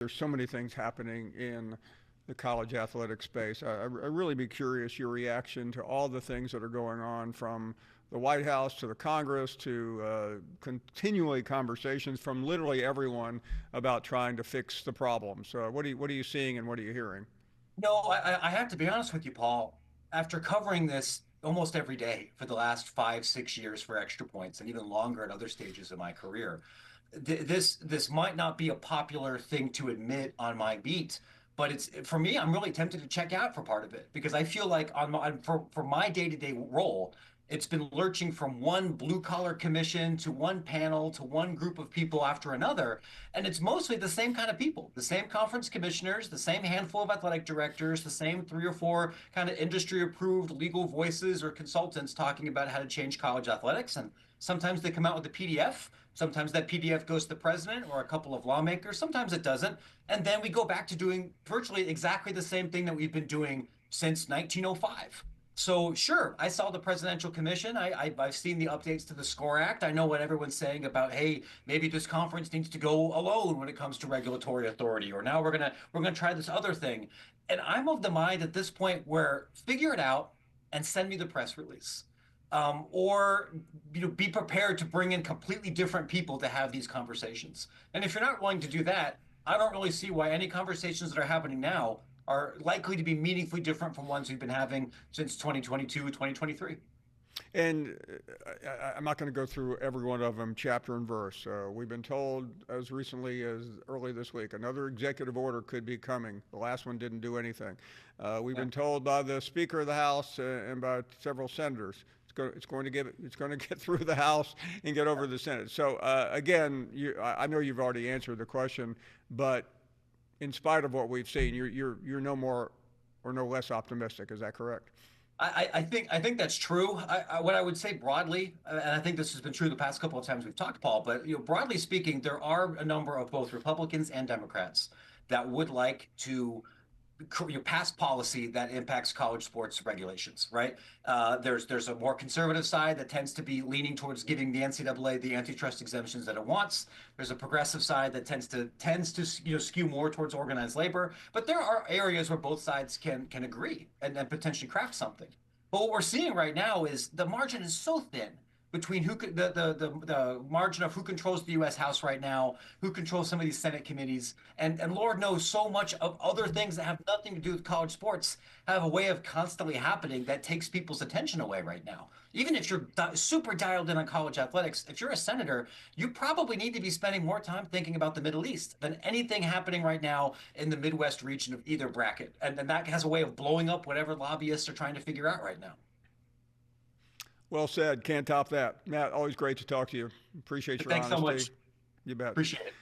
There's so many things happening in the college athletic space. I really be curious your reaction to all the things that are going on from the White House to the Congress to continually conversations from literally everyone about trying to fix the problems. What are you seeing and what are you hearing? No, I have to be honest with you, Paul. After covering this almost every day for the last 5, 6 years for Extra Points, and even longer at other stages of my career, this might not be a popular thing to admit on my beat, but it's for me. I'm really tempted to check out for part of it because I feel like for my day-to-day role, it's been lurching from one blue collar commission to one panel to one group of people after another. And it's mostly the same kind of people, the same conference commissioners, the same handful of athletic directors, the same three or four kind of industry approved legal voices or consultants talking about how to change college athletics. And sometimes they come out with a PDF. Sometimes that PDF goes to the president or a couple of lawmakers. Sometimes it doesn't. And then we go back to doing virtually exactly the same thing that we've been doing since 1905. So sure, I saw the presidential commission. I've seen the updates to the SCORE Act. I know what everyone's saying about, hey, maybe this conference needs to go alone when it comes to regulatory authority, or now we're gonna try this other thing. And I'm of the mind at this point where figure it out and send me the press release. Or be prepared to bring in completely different people to have these conversations. And if you're not willing to do that, I don't really see why any conversations that are happening now are likely to be meaningfully different from ones we've been having since 2022, 2023. And I'm not going to go through every one of them chapter and verse. We've been told as recently as early this week another executive order could be coming. The last one didn't do anything. We've Yeah. been told by the Speaker of the House and by several senators it's going to get through the House and get over the Senate. So again, I know you've already answered the question, but in spite of what we've seen, you're no more or no less optimistic. Is that correct? I think that's true. What I would say broadly, and I think this has been true the past couple of times we've talked, Paul, but broadly speaking, there are a number of both Republicans and Democrats that would like to pass policy that impacts college sports regulations, right? There's a more conservative side that tends to be leaning towards giving the NCAA the antitrust exemptions that it wants. There's a progressive side that tends to skew more towards organized labor. But there are areas where both sides can agree and potentially craft something. But what we're seeing right now is the margin is so thin between the margin of who controls the U.S. House right now, who controls some of these Senate committees, and Lord knows so much of other things that have nothing to do with college sports have a way of constantly happening that takes people's attention away right now. Even if you're super dialed in on college athletics, if you're a senator, you probably need to be spending more time thinking about the Middle East than anything happening right now in the Midwest region of either bracket. And that has a way of blowing up whatever lobbyists are trying to figure out right now. Well said. Can't top that. Matt, always great to talk to you. Appreciate your Thanks so honesty. much. You bet. Appreciate it.